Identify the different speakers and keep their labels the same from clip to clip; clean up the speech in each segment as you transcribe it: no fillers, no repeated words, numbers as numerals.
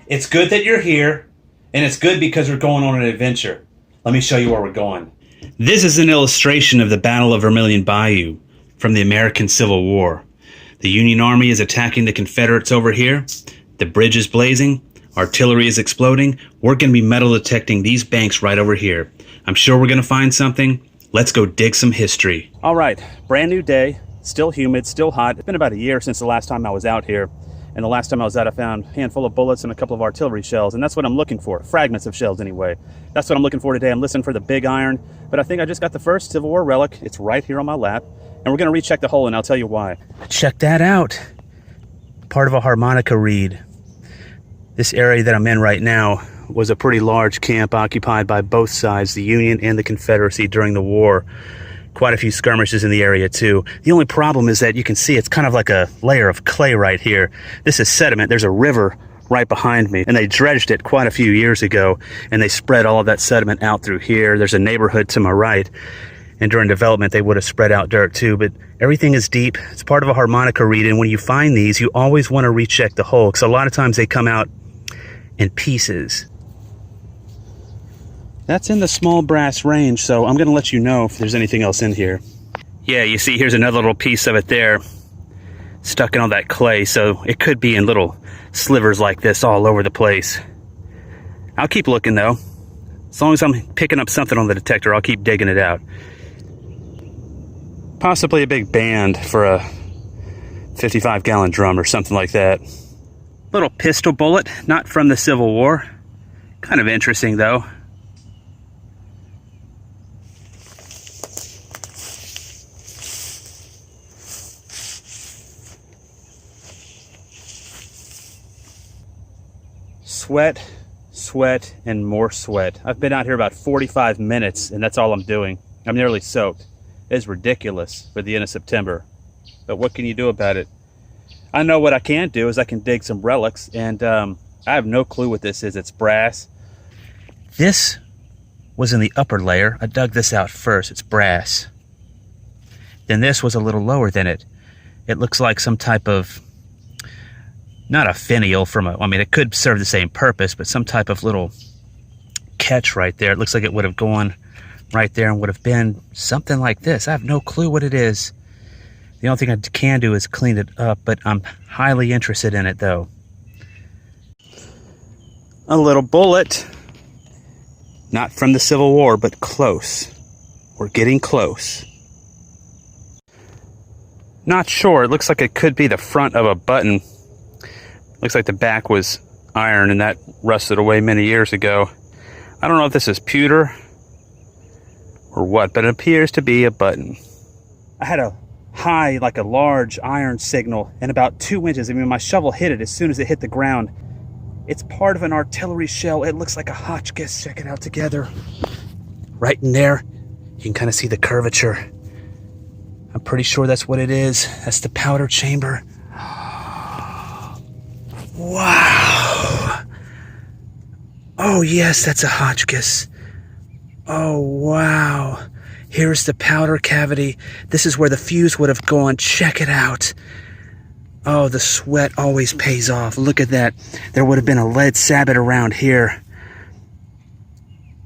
Speaker 1: It's good that you're here, and it's good because we're going on an adventure. Let me show you where we're going. This is an illustration of the Battle of Vermilion Bayou from the American Civil War. The Union Army is attacking the Confederates over here. The bridge is blazing. Artillery is exploding. We're going to be metal detecting these banks right over here. I'm sure we're going to find something. Let's go dig some history. All right, brand new day. Still humid, still hot. It's been about a year since the last time I was out here. And the last time I was out, I found a handful of bullets and a couple of artillery shells. And that's what I'm looking for. Fragments of shells, anyway. That's what I'm looking for today. I'm listening for the big iron. But I think I just got the first Civil War relic. It's right here on my lap. And we're going to recheck the hole, and I'll tell you why. Check that out. Part of a harmonica reed. This area that I'm in right now was a pretty large camp occupied by both sides, the Union and the Confederacy, during the war. Quite a few skirmishes in the area too. The only problem is that you can see it's kind of like a layer of clay right here. This is sediment. There's a river right behind me, and they dredged it quite a few years ago, and they spread all of that sediment out through here. There's a neighborhood to my right, and during development they would have spread out dirt too, but everything is deep. It's part of a harmonica reed, and when you find these, you always want to recheck the hole, because a lot of times they come out in pieces. That's in the small brass range, so I'm going to let you know if there's anything else in here. Yeah, you see here's another little piece of it there, stuck in all that clay, so it could be in little slivers like this all over the place. I'll keep looking though. As long as I'm picking up something on the detector, I'll keep digging it out. Possibly a big band for a 55-gallon drum or something like that. Little pistol bullet, not from the Civil War. Kind of interesting though. Sweat, sweat, and more sweat. I've been out here about 45 minutes, and that's all I'm doing. I'm nearly soaked. It is ridiculous for the end of September. But what can you do about it? I know what I can do is I can dig some relics, and I have no clue what this is. It's brass. This was in the upper layer. I dug this out first. It's brass. Then this was a little lower than it. It looks like some type of, not a finial from a, I mean, it could serve the same purpose, but some type of little catch right there. It looks like it would have gone right there and would have been something like this. I have no clue what it is. The only thing I can do is clean it up, but I'm highly interested in it though. A little bullet. Not from the Civil War, but close. We're getting close. Not sure. It looks like it could be the front of a button. Looks like the back was iron and that rusted away many years ago. I don't know if this is pewter or what, but it appears to be a button. I had a high, like a large iron signal, and about 2 inches. I mean, my shovel hit it as soon as it hit the ground. It's part of an artillery shell. It looks like a Hotchkiss. Check it out together. Right in there, you can kind of see the curvature. I'm pretty sure that's what it is. That's the powder chamber. Wow. Oh yes, that's a Hotchkiss. Oh wow. Here's the powder cavity. This is where the fuse would have gone. Check it out. Oh, the sweat always pays off. Look at that. There would have been a lead sabot around here.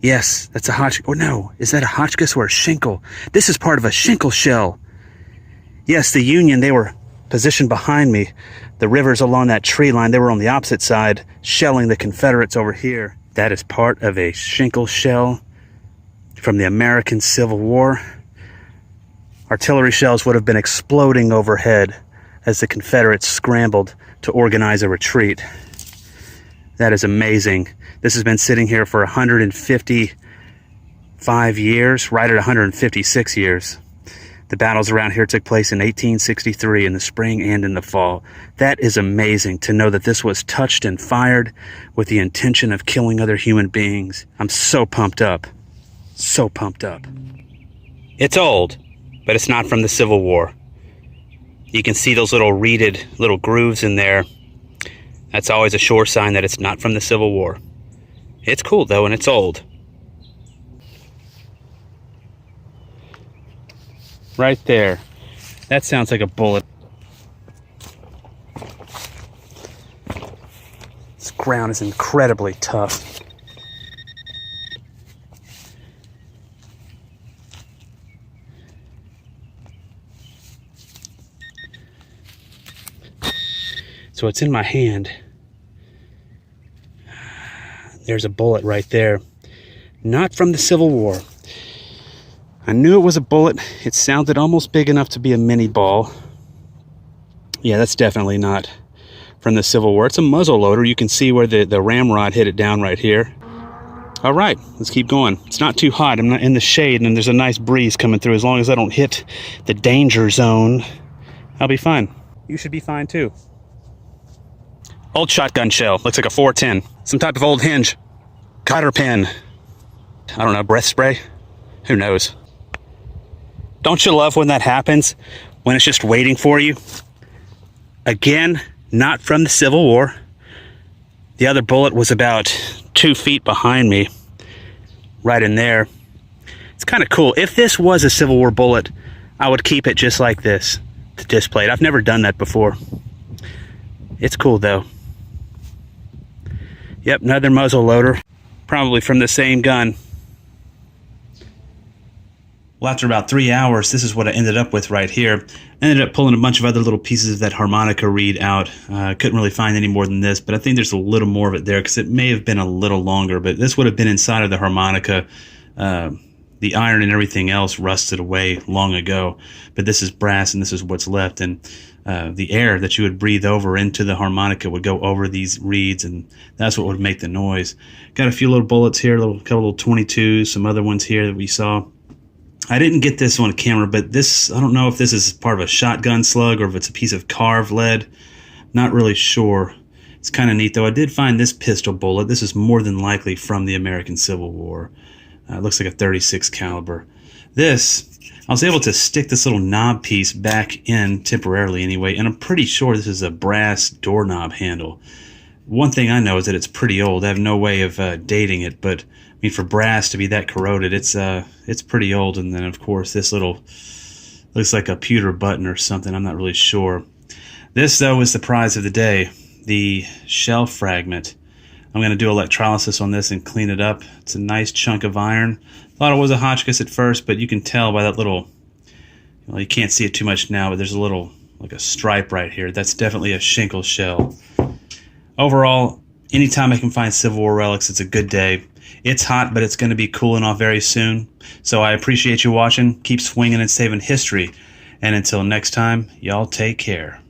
Speaker 1: Yes, that's a Hotchkiss. Oh no, is that a Hotchkiss or a Schenkl? This is part of a Schenkl shell. Yes, the Union, they were positioned behind me. The rivers along that tree line, they were on the opposite side, shelling the Confederates over here. That is part of a Schenkl shell from the American Civil War. Artillery shells would have been exploding overhead as the Confederates scrambled to organize a retreat. That is amazing. This has been sitting here for 155 years, right at 156 years. The battles around here took place in 1863 in the spring and in the fall. That is amazing to know that this was touched and fired with the intention of killing other human beings. I'm so pumped up. So pumped up. It's old, but it's not from the Civil War. You can see those little reeded little grooves in there. That's always a sure sign that it's not from the Civil War. It's cool though, and it's old. Right there. That sounds like a bullet. Let's ground is incredibly tough. So it's in my hand. There's a bullet right there. Not from the Civil War. I knew it was a bullet. It sounded almost big enough to be a mini ball. Yeah, that's definitely not from the Civil War. It's a muzzle loader. You can see where the ramrod hit it down right here. All right, let's keep going. It's not too hot. I'm not in the shade, and there's a nice breeze coming through. As long as I don't hit the danger zone, I'll be fine. You should be fine too. Old shotgun shell. Looks like a 410. Some type of old hinge. Cotter pin. I don't know, breath spray? Who knows? Don't you love when that happens? When it's just waiting for you? Again, not from the Civil War. The other bullet was about 2 feet behind me. Right in there. It's kind of cool. If this was a Civil War bullet, I would keep it just like this to display it. I've never done that before. It's cool though. Yep, another muzzle loader. Probably from the same gun. Well, after about 3 hours, this is what I ended up with right here. I ended up pulling a bunch of other little pieces of that harmonica reed out. Couldn't really find any more than this, but I think there's a little more of it there because it may have been a little longer, but this would have been inside of the harmonica. The iron and everything else rusted away long ago, but this is brass and this is what's left, and the air that you would breathe over into the harmonica would go over these reeds, and that's what would make the noise. Got a few little bullets here, a couple little 22s, some other ones here that we saw. I didn't get this on camera, but this, I don't know if this is part of a shotgun slug or if it's a piece of carved lead. Not really sure. It's kind of neat, though. I did find this pistol bullet. This is more than likely from the American Civil War. It looks like a 36 caliber. This, I was able to stick this little knob piece back in temporarily anyway, and I'm pretty sure this is a brass doorknob handle. One thing I know is that it's pretty old. I have no way of dating it, but I mean, for brass to be that corroded, it's pretty old. And then, of course, this little looks like a pewter button or something. I'm not really sure. This, though, is the prize of the day, the shell fragment. I'm going to do electrolysis on this and clean it up. It's a nice chunk of iron. Thought it was a Hotchkiss at first, but you can tell by that little, well, you can't see it too much now, but there's a little, like a stripe right here. That's definitely a Schenkl shell. Overall, anytime I can find Civil War relics, it's a good day. It's hot, but it's going to be cooling off very soon. So I appreciate you watching. Keep swinging and saving history. And until next time, y'all take care.